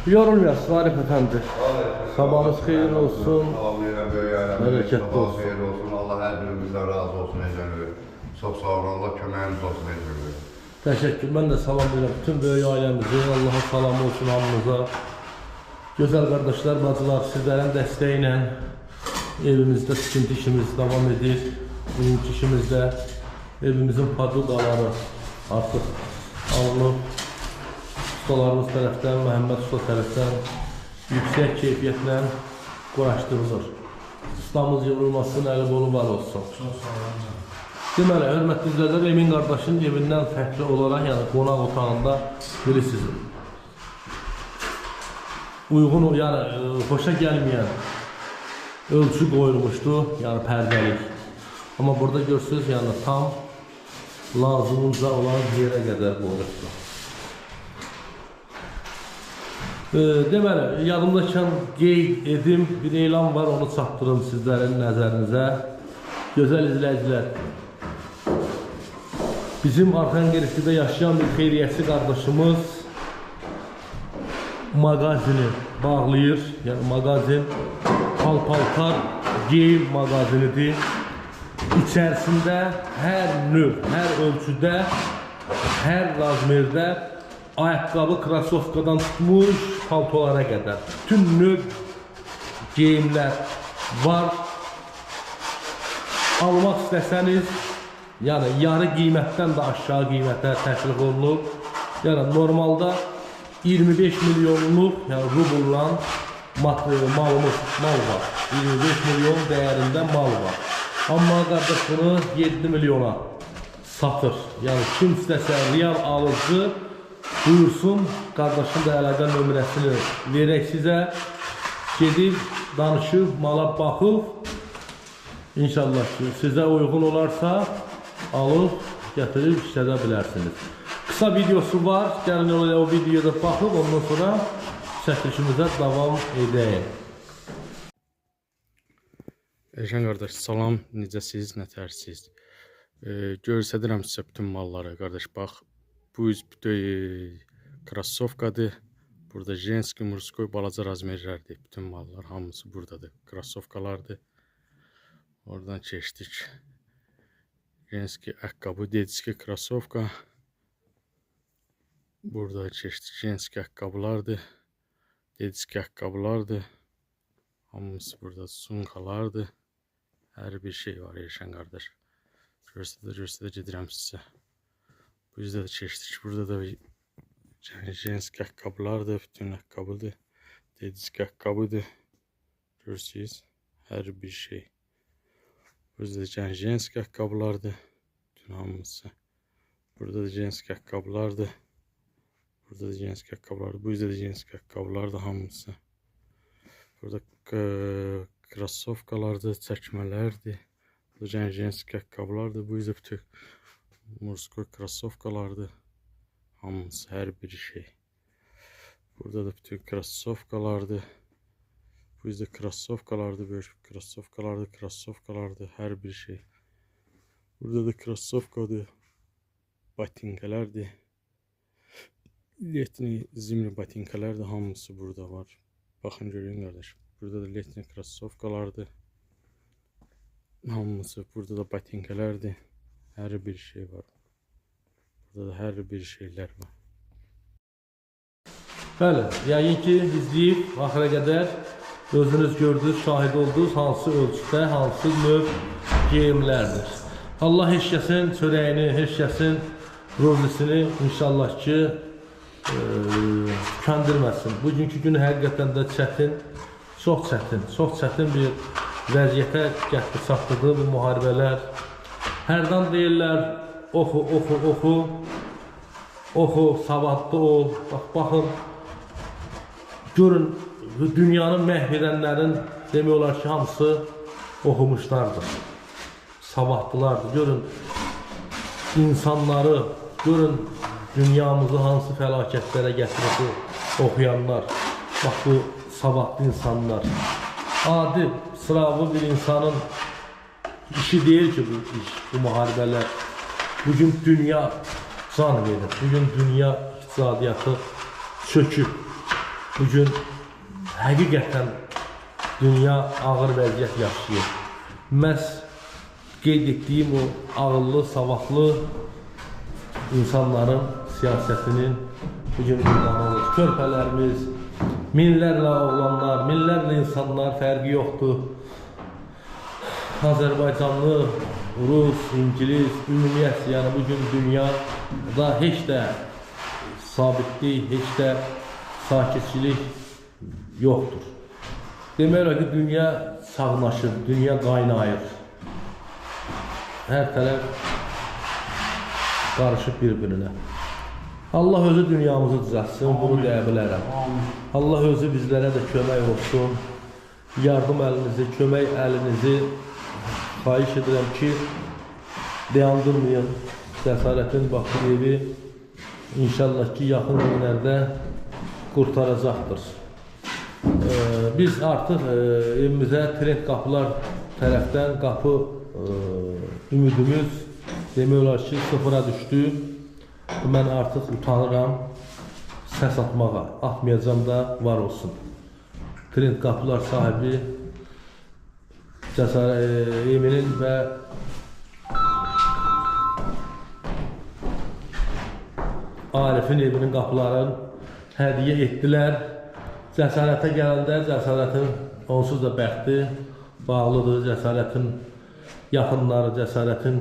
Yorulmuyorsun Arif Efendi. Sabahınız hayırlı olsun. Bereketli olsun. Allah her birimizden razı olsun Ecemi. Çok sağ olun. Allah köməyiniz olsun Ecemi. Teşekkür. Ben de salamlayıram bütün böyük ailemize. Allah'a salam olsun hamınıza. Güzel kardeşler, bacılar, sizlerin desteğiyle evimizde sıkıntı işimiz devam edir. Bugünkü işimizde evimizin padukaları artık alınıb. Ustalarımız tərəfdən, Məhəmməd Usta tərəfdən yüksək keyfiyyətlə quraşdırılır. Ustamız yığılmasın, əli bolu var olsun. Çox sağ olun. Deməli, hörmətli izləyicilər, Emin qardaşın evindən fərqli olaraq, yəni qonaq otağında bilirsiniz. Uyğun, yəni xoşa gəlməyən ölçü qoyulmuşdu, yəni pərdəlik. Amma burada görürsünüz, yəni tam lazımınca olan yerə qədər qoyulmuşdu. Deməli, yadımdakən qeyd edim, bir elan var, onu çatdırım sizlərin nəzərinizə. Gözəl izləyicilər, bizim Arxangelskdə yaşayan bir xeyriyyətçi qardaşımız mağazini bağlayır. Yəni mağazin pal-paltar geyim mağazinidir. İçərisində hər növ, hər ölçüdə, hər razmerdə ayaqqabı, krasovkadan tutmuş paltolara qədər bütün növ geyimlər var. Almaq istəsəniz, yəni yarı qiymətdən də aşağı qiymətə təklif olunub. Yəni normalda 25 milyonluq, yəni rubulla mal var. 25 milyon dəyərində mal var. Amma qardaş bunu 7 milyona satır. Yəni kim istəsə real alıcı buyursun, qardaşın da əlaqə nömrəsini verək sizə. Gedib, danışıb, mala baxıb, İnşallah ki, sizə uyğun olarsa alıb, gətirib işlədə bilərsiniz. Qısa videosu var, gəlin o videoda baxıb, ondan sonra çəkilişimizə davam edəyim. Erşən qardaş, salam, necəsiz, nətərsiz? Göstərirəm sizə bütün malları, qardaş, bax. Bu krassovkadır. Burada jenski, murskoy, balaca razmerlərdir. Bütün mallar hamısı buradadır. Krassovkalardır. Oradan keçdik. Jenski ayaqqabı, dediski krassovka. Burada keçdik. Jenski ayaqqabılardır. Dediski ayaqqabılardır. Hamısı burada sunkalardır. Hər bir şey var Erşən qardaş. Göstədə gedirəm sizə. Bu yüzden de keçdik. Burada da jenski ayaqqabılardır. Bütün ayaqqabıdır. Dediski ayaqqabıdır. Görürsünüz. Hər bir şey. Burada da jenski ayaqqabılardır. Bütün hamısı. Burada da jenski ayaqqabılardır. Burada da jenski ayaqqabılardır. Bu yüzden de jenski ayaqqabılardır hamısı. Burada krassovkalardır, çəkmələrdir. Burada jenski ayaqqabılardır. Bu yüzden bütün murskoy krassovkalardır. Hamısı, hər bir şey. Burada da bütün krassovkalardır. Bu yüzden krassovkalardır, böyük krassovkalardır, hər bir şey. Burada da krassovkadır. Batinkalardır. Letni, zimli batinkalardır, hamısı burada var. Baxın, görün qardaş. Burada da letni krassovkalardır. Hamısı, burada da batinkalardır. Hər bir şey var. Burada da hər bir şeylər var. Bəli, yəqin ki, izləyib axıra qədər özünüz gördünüz, şahid oldunuz hansı ölçüdə, hansı növ geyimlərdir. Allah heç kəsin çörəyini, heç kəsin ruzisini inşallah ki tükəndirməsin. Bugünkü gün həqiqətən də çətin, çox çətin bir vəziyyətə gətirib çatdırdı bu müharibələr. Hərdən deyirlər, oxu, savadlı ol, baxın, görün, dünyanı məhv edənlərin demək olar ki, hamısı oxumuşlardır, savadlılardır. Görün, insanları, görün, dünyamızı hansı fəlakətlərə gətirib oxuyanlar, bax bu savadlı insanlar. Adi, sıravı bir insanın İşi değil ki bu iş, bu müharibələr. Bugün dünya can verir. Bugün dünya iqtisadiyyatı çöküb. Bugün həqiqətən dünya ağır vəziyyət yaşayır. Məhz qeyd etdiyim o ağıllı, savadlı insanların siyasətinin bugün qurbanı olur. Körpələrimiz, minlərlə oğlanlar, minlərlə insanlar fərqi yoxdur. Azərbaycanlı, Rus, İngilis, ümumiyyətlə, yəni bugün dünyada heç də sabitlik, heç də sakitçilik yoxdur. Demək olar ki, dünya sağlaşır, dünya qaynayır. Hər tərəf qarışıb bir-birinə. Allah özü dünyamızı düzəltsin, bunu deyə bilərəm. Allah özü bizlərə də kömək olsun. Yardım əlinizi, kömək əlinizi xahiş edirəm ki, dayandırmayın. Cəsarətin Bakır evi inşallah ki, yaxın günlərdə qurtaracaqdır. Biz artıq evimizə Trend Qapılar tərəfdən qapı ümidimiz demək olar ki, sıfıra düşdü. Mən artıq utanıram səs atmağa, atmayacam da var olsun. Trend Qapılar sahibi Eminin və Arifin evinin qapılarını hədiyyə etdilər. Cəsarətə gələndə cəsarətin onsuz da bəxti bağlıdır. Cəsarətin yaxınları, cəsarətin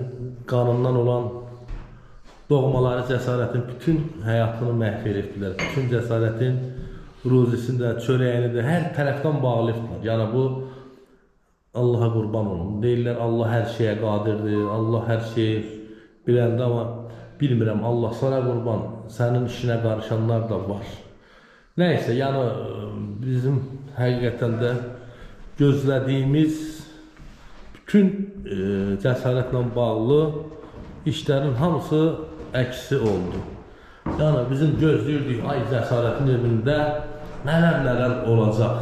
qanından olan doğmaları cəsarətin bütün həyatını məhv etdilər. Bütün cəsarətin ruzisini də, çörəyini də hər tərəfdən bağlayıblar. Yəni bu Allaha qurban olun. Deyirlər Allah hər şeyə qadirdir, Allah hər şeyi biləndə, amma bilmirəm, Allah sana qurban, sənin işinə qarışanlar da var. Nəysə, yəni bizim həqiqətən də gözlədiyimiz bütün cəsarətlə bağlı işlərin hamısı əksi oldu. Yəni bizim gözləyirdik, ay cəsarətin evində nələr olacaq.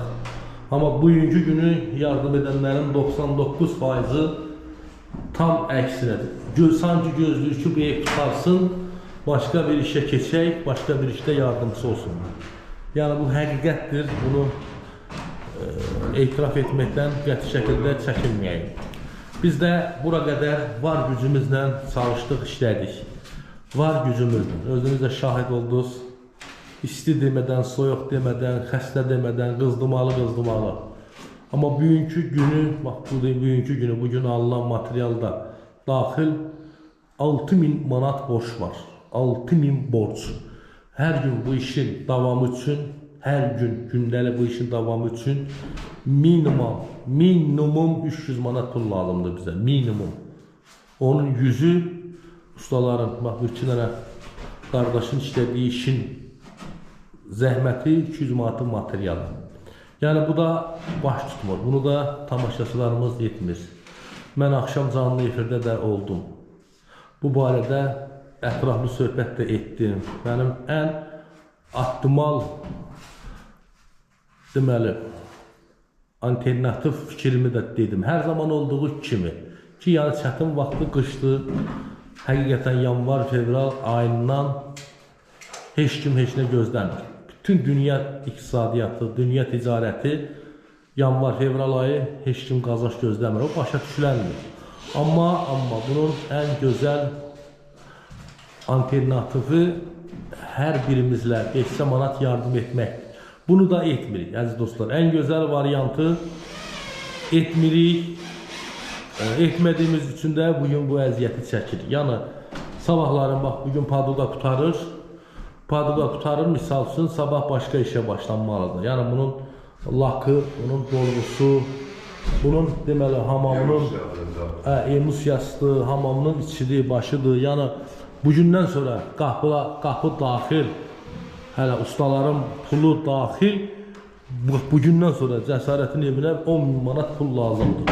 Amma bugünkü günü yardım edənlərin 99%-ı tam əksinədir. Sanki gözləyir ki, bu ev tutarsın, başqa bir işə keçək, başqa bir işdə yardımcısı olsunlar. Yəni bu həqiqətdir, bunu etiraf etməkdən qəti şəkildə çəkinməyək. Biz də bura qədər var gücümüzlə çalışdıq, işlədik. Var gücümüzlə, özünüz də şahid oldunuz. İsti demədən, soyuq demədən, xəstə demədən, qızdımalı. Amma bugünkü günü, bax bugünkü günü, bugün alınan materialda daxil 6.000 manat borç var. 6.000 borc. Hər gün bu işin davamı üçün, hər gün gündəlik bu işin davamı üçün minimum 300 manat pul lazımdır bizə. Minimum. Onun yüzü ustaların, bax bu iki dənə qardaşın işlədiyi işin zəhməti 200 manatın materialı. Yəni bu da baş tutmur. Bunu da tamaşaçılarımız etmir. Mən axşam canlı efirdə də oldum. Bu barədə ətraflı söhbət də etdim. Mənim ən optimal deməli alternativ fikrimi də dedim. Hər zaman olduğu kimi ki, yəni çətin vaxtı qışdı. Həqiqətən yanvar, fevral ayından heç kim heç nə gözləmir. Bütün dünya iqtisadiyyatı, dünya ticarəti yanvar, fevral ayı heç kim qazanc gözləmir. O başa düşüləndir. Amma bunun ən gözəl alternatifi hər birimizlə 5 manat yardım etmək. Bunu da etmirik, əziz dostlar. Ən gözəl variantı etmirik. Etmədiyimiz üçün də bugün bu əziyyəti çəkirik. Yəni sabahların bax bugün paduqa qutarır. Paduqa qutarır, misal üçün sabah başqa işə başlanmalıdır. Yəni bunun lakı, bunun dolgusu, bunun deməli hamamının emisiyasıdır, hamamının içidir, başıdır. Yəni bugündən sonra qapı daxil, hələ ustaların pulu daxil, bugündən sonra cəsarətin evinə 10.000 manat pul lazımdır.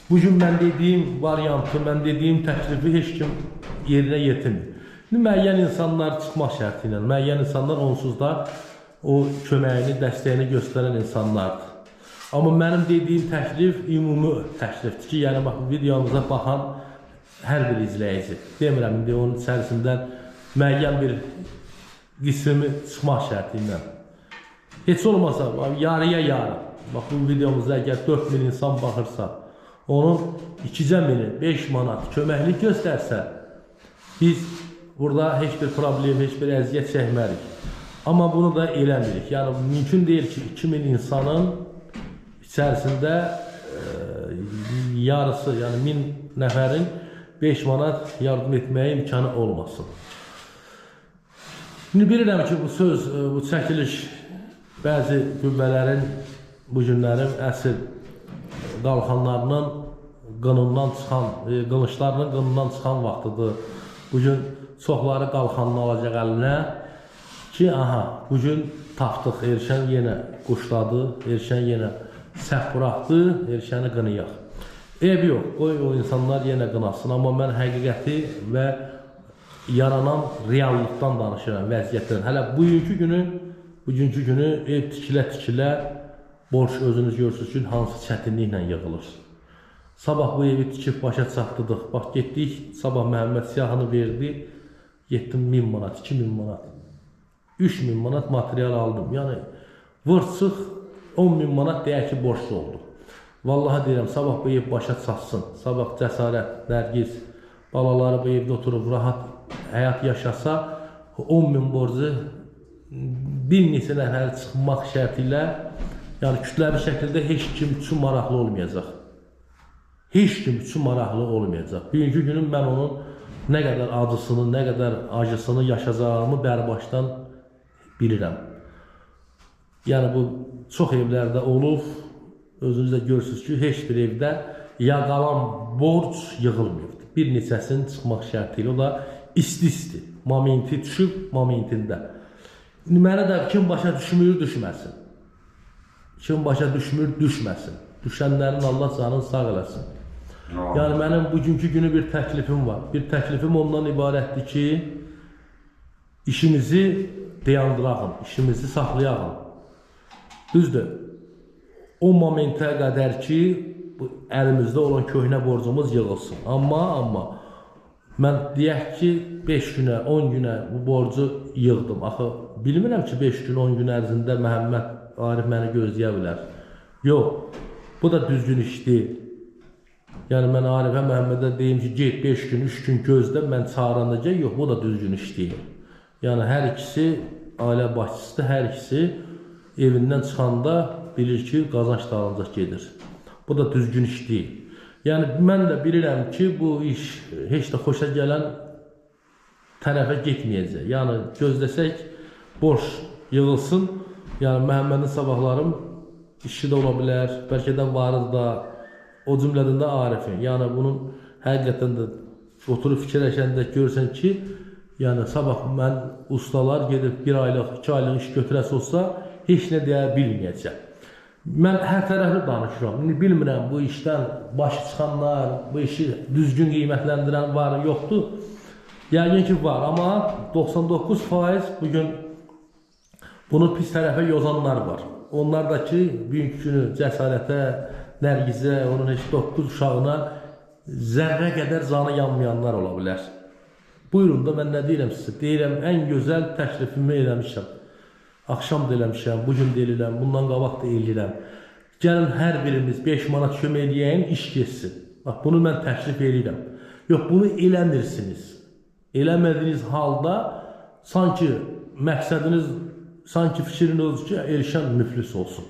Bugün mən dediyim variantı, mən dediyim təklifi heç kim yerinə yetirmir. Müəyyən insanlar çıxmaq şərti ilə, müəyyən insanlar onsuz da o köməyini, dəstəyini göstərən insanlardır. Amma mənim dediyim təklif ümumi təklifdir ki, yəni bax, videomuza baxan hər bir izləyici, demirəm, indi onun içərisindən müəyyən bir qismi çıxmaq şərti ilə. Heç olmasa yarıya yarı. Bax bu videomuzda əgər 4000 insan baxırsa, onun 2-cə mini 5 manat köməklik göstərsə, biz burada heç bir problem, heç bir əziyyət çəkmərik. Amma bunu da eləmirik. Yəni mümkün deyil ki, 2000 insanın içərisində yarısı, yəni 1000 nəfərin 5 manat yardım etməyə imkanı olmasın. Şimdi bilirəm ki, bu söz, bu çəkiliş bəzi qüvvələrin bu günlərin əsl qalxanlarının qınından çıxan, qılıçlarının qınından çıxan vaxtıdır. Bugün çoxları qalxanını alacaq əlinə ki, aha, bugün tapdıq, erişən yenə quşladı, erişən yenə səhv buraxdı, erişəni qınıyaq. Eyb yox, qoy o insanlar yenə qınasın, amma mən həqiqəti və yaranan reallıqdan danışıram, vəziyyətdən. Hələ bugünkü günü ev tikilə-tikilə borç özünüz görürsünüz ki, hansı çətinliklə yığılır. Sabah bu evi tikib başa çatdırdıq. Bax, getdik, sabah Məhəmməd siyahını verdi, getdim 1000 manat, 2000 manat, 3000 manat material aldım. Yəni, vırsıq 10.000 manat deyək ki, borçlu oldu. Vallahi deyirəm, sabah bu ev başa çatsın, sabah Cəsarət, Nərgiz, balaları bu evdə oturub rahat həyat yaşasa, 10.000 borcu bir neçə nəfər çıxmaq şərti ilə, yəni kütləvi şəkildə heç kim üçün maraqlı olmayacaq. Heç kim üçün maraqlı olmayacaq. Bugünkü günün mən onun nə qədər acısını, nə qədər acısını yaşayacağımı bərbaşdan bilirəm. Yəni bu çox evlərdə olub, özünüz də görürsünüz ki, heç bir evdə yağalan borc yığılmıyordu. Bir neçəsinin çıxmaq şərti ilə, o da isti-isti, momenti düşüb, momentində. Mənə də kim başa düşmür, düşməsin. Kim başa düşmür, düşməsin. Düşənlərin Allah canını sağ eləsin. Yəni mənim bugünkü günü bir təklifim var. Bir təklifim ondan ibarətdir ki, işimizi dayandırağın, işimizi saxlayağın. Düzdür, o momentə qədər ki, əlimizdə olan köhnə borcumuz yığılsın. Amma mən deyək ki, 5 günə, 10 günə bu borcu yığdım. Axı, bilmirəm ki, 5 gün, 10 gün ərzində Məhəmməd Arif məni gözləyə bilər. Yox, bu da düzgün iş deyil. Yəni, mən Arifə Məhəmmədə deyim ki, get 5 gün, 3 gün gözlə, mən çağırandacaq, yox, bu da düzgün iş deyil. Yəni, hər ikisi ailə başçısıdır, hər ikisi evindən çıxanda bilir ki, qazanç dağılacaq gedir. Bu da düzgün iş deyil. Yəni, mən də bilirəm ki, bu iş heç də xoşa gələn tərəfə getməyəcək. Yəni, gözləsək, borç yığılsın. Yəni, Məhəmmədin sabahlarım işi də ola bilər, bəlkə də varı da, o cümlədən də Arifin. Yəni, bunun həqiqətən də oturub fikirləşəndə görürsən ki, yəni, sabah mən ustalar gedib 1 aylıq, 2 aylıq iş götürəsi olsa, heç nə deyə bilməyəcəm. Mən hər tərəfli danışıram. İndi bilmirəm, bu işdən başı çıxanlar, bu işi düzgün qiymətləndirən var, yoxdur. Yəqin ki, var, amma 99% bugün bunu pis tərəfə yozanlar var. Onlar da ki, bugünkü günü Cəsarətə, Nərgizə, onun heç 9 uşağına zərrə qədər canı yanmayanlar ola bilər. Buyurun da mən nə deyirəm sizə? Deyirəm, ən gözəl təklifimi eləmişəm. Axşam da eləmişəm, bugün da eləyirəm, bundan qabaq da eləyirəm. Gəlin hər birimiz 5 manat kömək eləyəyin, iş geçsin. Bax, bunu mən təklif eləyirəm. Yox, bunu eləmirsiniz. Eləmədiyiniz halda sanki məqsədiniz, sanki fikriniz ki, erişən müflis olsun.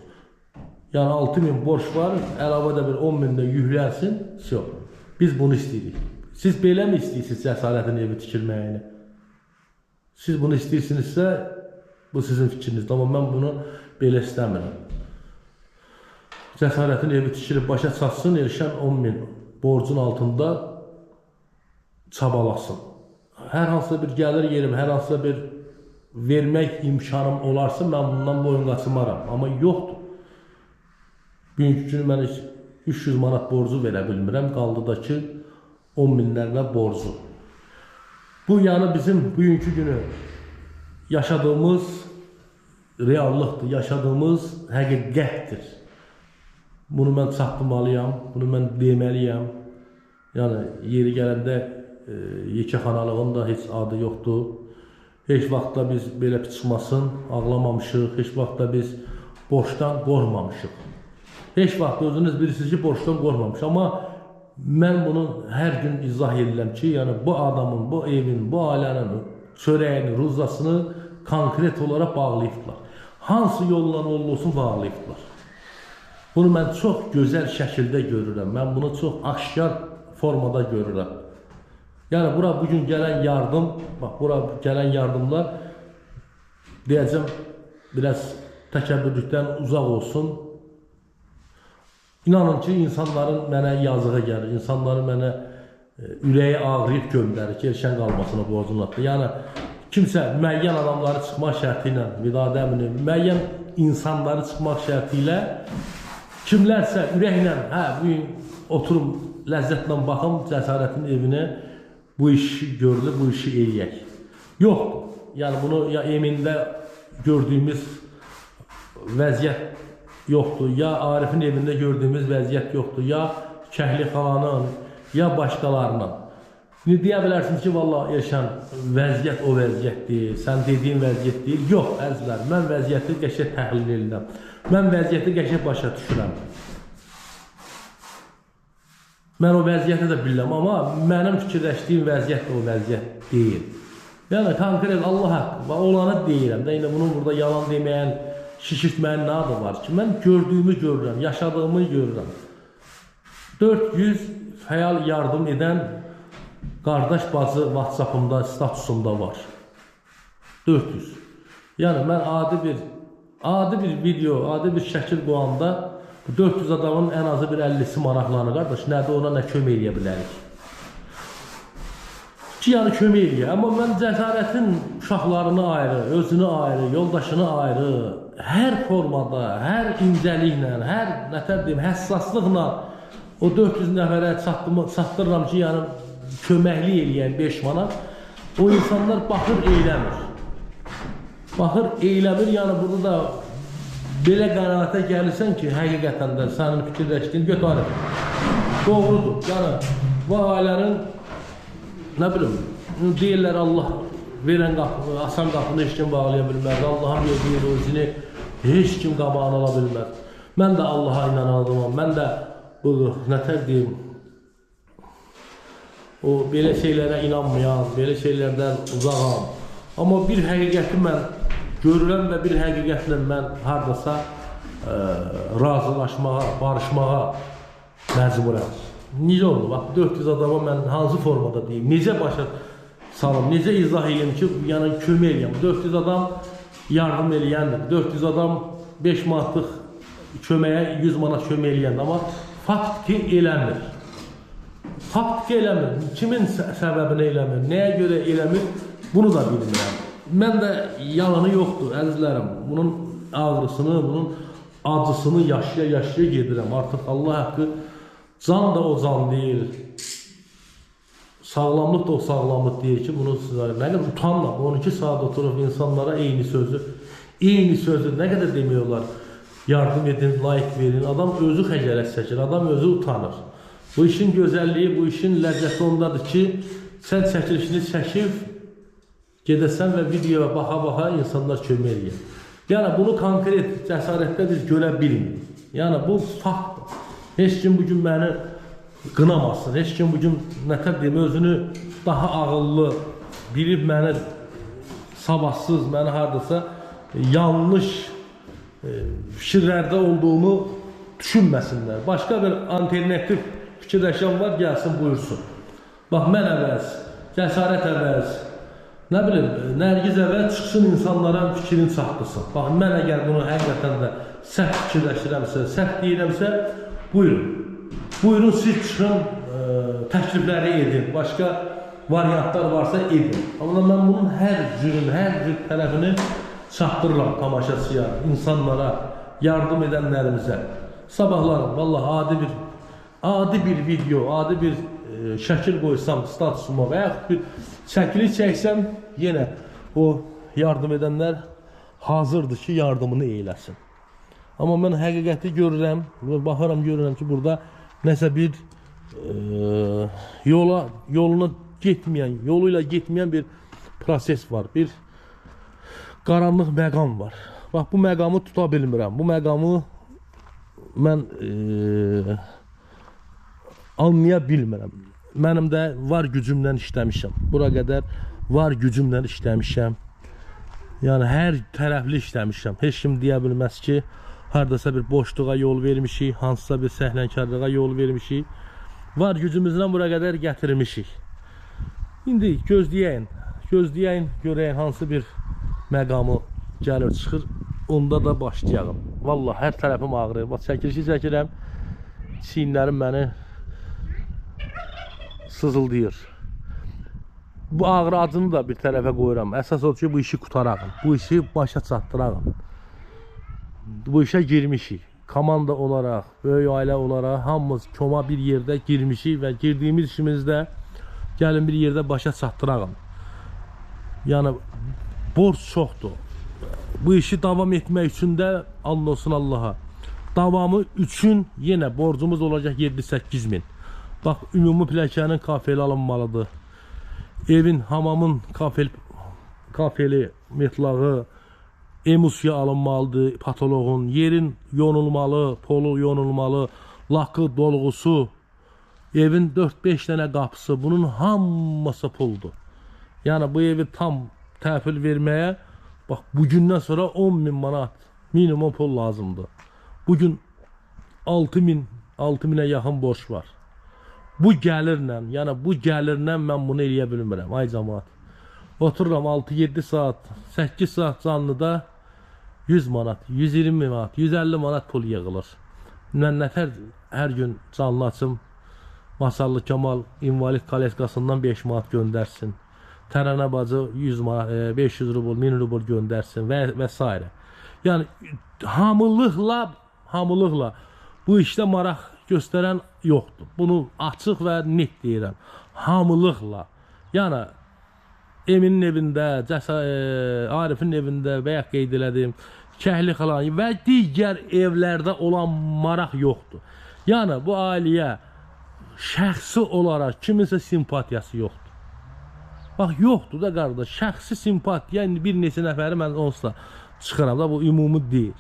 Yəni 6000 borç var, əlavə də bir 10.000 də yüklənsin, yox. Biz bunu istəyirik. Siz belə mi istəyirsiniz Cəsarətin evi tikilməyini? Siz bunu istəyirsinizsə, bu sizin fikrinizdir, amma mən bunu belə istəmirəm. Cəsarətin evi tikilib başa çatsın, erişən 10.000 borcun altında çabalasın. Hər hansısa bir gəlir yerim, hər hansısa bir vermək imkanım olarsa, mən bundan boyun qaçımaram, amma yoxdur. Bugünkü günü mən 300 manat borcu verə bilmirəm, qaldı da ki 10 minlərlə borcu. Bu yəni bizim bugünkü günü yaşadığımız reallıqdır, yaşadığımız həqiqətdir. Bunu mən çatdırmalıyam, bunu mən deməliyəm. Yəni yeri gələndə yekəxanalığın da heç adı yoxdur. Heç vaxt da biz belə çıxmasın, ağlamamışıq, heç vaxt da biz borcdan qorxmamışıq. Heç vaxt özünüz bilirsiniz ki, borcdan qorxmamışıq. Amma mən bunu hər gün izah edirəm ki, yəni bu adamın, bu evin, bu ailənin çörəyini, ruzasını konkret olaraq bağlayıblar. Hansı yolla olsun bağlayıblar. Bunu mən çox gözəl şəkildə görürəm. Mən bunu çox aşkar formada görürəm. Yəni bura bugün gələn yardım, bax bura gələn yardımlar deyəcəm biraz təkəbbürlükdən uzaq olsun. İnanın ki, insanların mənə yazığı gəlir, insanların mənə ürəyi ağrıyıb göndərir ki, erkən qalmasına borcundadır. Yəni kimsə müəyyən adamları çıxmaq şərti ilə, Vidadi əmini, müəyyən insanları çıxmaq şərti ilə kimlərsə ürəklə, hə, bugün oturum, ləzzətlə baxım, cəsarətin evinə bu işi görülür, bu işi eləyək. Yoxdur. Yəni bunu ya Emində gördüyümüz vəziyyət yoxdur, ya Arifin evində gördüyümüz vəziyyət yoxdur, ya Kəhli xalanın, ya başqalarının. İndi deyə bilərsiniz ki, valla Elşən, vəziyyət o vəziyyət deyil, sən dediyin vəziyyət deyil. Yox, əzizlər, mən vəziyyəti qəşəng təhlil edirəm. Mən vəziyyəti qəşəng başa düşürəm. Mən o vəziyyəti də bilirəm, amma mənim fikirləşdiyim vəziyyət o vəziyyət deyil. Yəni, konkret Allah haqqı, olanı deyirəm də, yine bunun burada yalan deməyən, şişirtməyin nə adı var ki, mən gördüyümü görürəm, yaşadığımı görürəm. 400 fəal yardım edən qardaş bacı WhatsApp-ımda, statusumda var. 400. Yəni, mən adi bir video, adi bir şəkil qoyanda 400 adamın ən azı bir 50'si maraqlanır. Qardaş, nədir ona nə kömək eləyə bilərik? Ki, yəni kömək eləyə. Amma mən cəsarətin uşaqlarını ayrı, özünü ayrı, yoldaşını ayrı, hər formada, hər incəliklə, hər nətər deyim, həssaslıqla o 400 nəfərə çatdırıram ki, yəni köməkli eləyən 5 manat, o insanlar baxır, eyləmir. Baxır, eyləmir, yəni burada da belə qənaətə gəlirsən ki, həqiqətən də sənin fikirləşdiyin götürür. Doğrudur. Yəni, bu ailənin, nə bilim, deyirlər Allah verən qapını, asan qapını heç kim bağlaya bilməz. Allahın verdiyi ruzini heç kim qabağına ala bilməz. Mən də Allaha inanalım, mən də bu, nətər deyim, o belə şeylərə inanmayan, belə şeylərdən uzağam. Amma bir həqiqəti mən görürəm və bir həqiqətlə mən haradasa razılaşmağa, barışmağa məcburəm. Necə oldu? Bax, 400 adama mən hansı formada deyim, necə başa salım, necə izah edeyim ki, yəni kömək eləyəm. 400 adam yardım eləyəndir, 400 adam 5 manatlıq köməyə 100 manat kömək eləyəndir, amma faktiki eləmir. Faktiki eləmir, kimin səbəbini eləmir, nəyə görə eləmir, bunu da bilmirəm. Mən də yalanı yoxdur, əzizlərim. Bunun ağrısını, bunun acısını yaşaya-yaşaya gedirəm. Artıq Allah haqqı, can da o can deyil. Sağlamlıq da o sağlamlıq deyil ki, bunu sizə mənim utanmam. 12 saat oturub insanlara eyni sözü nə qədər demiyorlar. Yardım edin, like verin. Adam özü xəcalət çəkir, adam özü utanır. Bu işin gözəlliyi, bu işin ləzzəti ondadır ki, sən çəkilişini çəkib, gedəsən və videoya baxa-baxa insanlar kömək eləyir. Yəni, bunu konkret cəsarətdə biz görə bilmirik. Yəni, bu faktdır. Heç kim bugün məni qınamasın, heç kim bugün nətər deyim, özünü daha ağıllı bilib məni sabahsız, məni haradasa yanlış fikirlərdə olduğumu düşünməsinlər. Başqa bir alternativ fikirləşən var, gəlsin, buyursun. Bax, mən əvəz, cəsarət əvəz, nə bilim, Nərgiz əvəz çıxsın insanlara fikrini çatdırsın. Bax, mən əgər bunu həqiqətən də səhv fikirləşirəmsə, səhv deyirəmsə, buyurun. Buyurun, siz çıxın, təklifləri edin, başqa variantlar varsa edin. Amma mən bunun hər cür tərəfini çatdırıram tamaşaçıya, insanlara, yardım edənlərimizə. Sabahlarım, vallahi adi bir video, adi bir şəkil qoysam statusuma və yaxud bir şəkili çəksəm, yenə o yardım edənlər hazırdır ki, yardımını eyləsin. Amma mən həqiqəti görürəm və baxıram, görürəm ki, burada nəsə bir yoluyla getməyən bir proses var, bir qaranlıq məqam var. Bax, bu məqamı tuta bilmirəm. Bu məqamı mən anlaya bilmirəm. Mənim də var gücümlə işləmişəm. Bura qədər var gücümlə işləmişəm. Yəni hər tərəfli işləmişəm. Heç kim deyə bilməz ki, hardasa bir boşluğa yol vermişik, hansısa bir səhlənkarlığa yol vermişik. Var gücümüzlə bura qədər gətirmişik. İndi gözləyin, görəyin hansı bir məqamı gəlir çıxır, onda da başlayalım. Vallahi hər tərəfim ağrıyır. Bax, çəkilişi çəkirəm, çiyinlərim məni sızıldayır. Bu ağrı acını da bir tərəfə qoyuram. Əsas odur ki, bu işi qutarağım. Bu işi başa çatdırağım. Bu işə girmişik. Komanda olaraq, böyük ailə olaraq hamımız koma bir yerdə girmişik və girdiyimiz işimizdə gəlin bir yerdə başa çatdırağım. Yəni borc çoxdur. Bu işi davam etmək üçün də and olsun Allaha. Davamı üçün yenə borcumuz olacaq 7-8 min. Bax, ümumi pilləkənin kafeli alınmalıdır. Evin, hamamın kafeli, metlağı, emulsiya alınmalıdır, patoloğun, yerin yonulmalı, polu yonulmalı, lakı, dolğusu, evin 4-5 dənə qapısı, bunun hamısı puldur. Yəni bu evi tam təhvil verməyə, bax, bugündən sonra 10.000 manat minimum pul lazımdır. Bugün 6.000'ə yaxın borç var. Bu gəlirlə, yəni bu gəlirlə mən bunu eləyə bilmirəm, ay cəmaat. Otururam 6-7 saat, 8 saat canlıda 100 manat, 120 manat, 150 manat pul yığılır. Mən nətər hər gün canlı açım, Masallı Kemal invalid koleskasından 5 manat göndərsin. Tərənə bacı 100 manat, 500 rubl, 1000 rubl göndərsin və s. Yəni hamılıqla bu işdə maraq göstərən yoxdur. Bunu açıq və net deyirəm. Hamılıqla. Yəni Emin'in evində, Arif'in evində və ya qeyd elədim, Kəhli xalan və digər evlərdə olan maraq yoxdur. Yəni bu ailəyə şəxsi olaraq kiminsə simpatiyası yoxdur. Bax, yoxdur da qardaş, şəxsi simpatiya, bir neçə nəfəri mən onsuz da çıxıram da, bu ümumi deyil.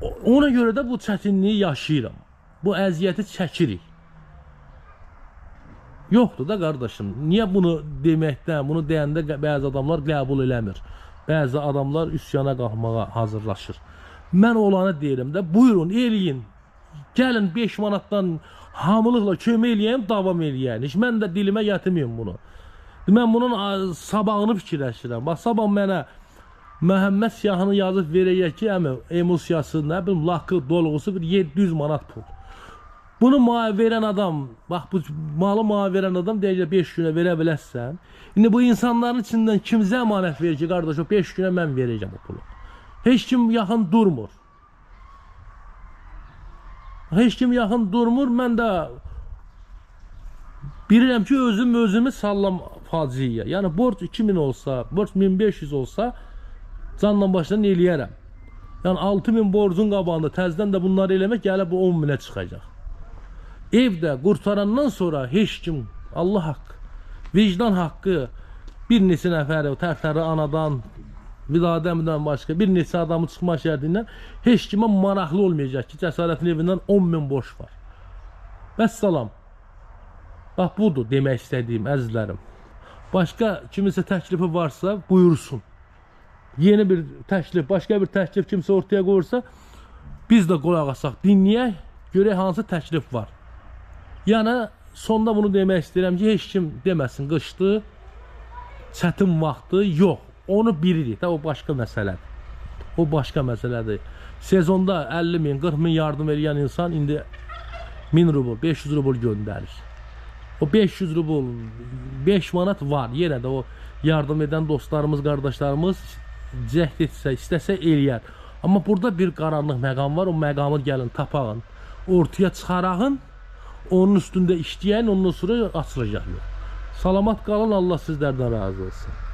Ona görə də bu çətinliyi yaşayıram. Bu əziyyəti çəkirik. Yoxdur da qardaşım. Niyə bunu deməkdən, bunu deyəndə bəzi adamlar qəbul eləmir. Bəzi adamlar üsyana qalxmağa hazırlaşır. Mən olanı deyirəm də, buyurun, eləyin. Gəlin 5 manatdan hamılıqla kömək eləyəyim, davam eləyəyim. Heç mən də dilimə gətirməyim bunu. Mən bunun sabahını fikirləşirəm. Bax, sabah mənə Məhəmməd siyahını yazıb verəyək ki, emulsiyası, nə bilim, lakı, dolğusu bir 700 manat pul. Bunu verən adam, bax, bu malı verən adam deyəcək 5 günə verə biləsən. İndi bu insanların içindən kim zəmanət verir ki, qardaş, o 5 günə mən verəcəm o pulu. Heç kim yaxın durmur. Heç kim yaxın durmur, mən də bilirəm ki, özümü sallam faciyə. Yəni, borc 2000 olsa, borc 1500 olsa, canla başdan eləyərəm. Yəni 6000 borcun qabağında təzdən də bunları eləmək gəlib bu 10.000'ə çıxacaq. Evdə qurtarandan sonra heç kim, Allah haqqı, vicdan haqqı, bir neçə nəfəri, tərtəri anadan, Vidadəmdən başqa bir neçə adamı çıxma şərtindən heç kimə maraqlı olmayacaq ki, Cəsarətin evindən 10.000 borc var. Vəssalam. Bax, budur demək istədiyim, əzizlərim. Başqa kiminsə təklifi varsa, buyursun. Yeni bir təklif, başqa bir təklif kimsə ortaya qoyursa, biz də qulaq asaq, dinləyək, görək hansı təklif var. Yəni, sonda bunu demək istəyirəm ki, heç kim deməsin, qışdı, çətin vaxtı, yox. Onu bilirik, o başqa məsələdir. O başqa məsələdir. Sezonda 50.000, 40.000 yardım edən insan indi 1000 rubl, 500 rubl göndərir. O 500 rubl, 5 manat var. Yenə də o yardım edən dostlarımız, qardaşlarımız cəhd etsə, istəsə eləyər. Amma burada bir qaranlıq məqam var. O məqamı gəlin, tapağın, ortaya çıxarağın, onun üstündə işləyən, ondan sonra açılacaq. Salamat qalın, Allah sizlərdən razı olsun.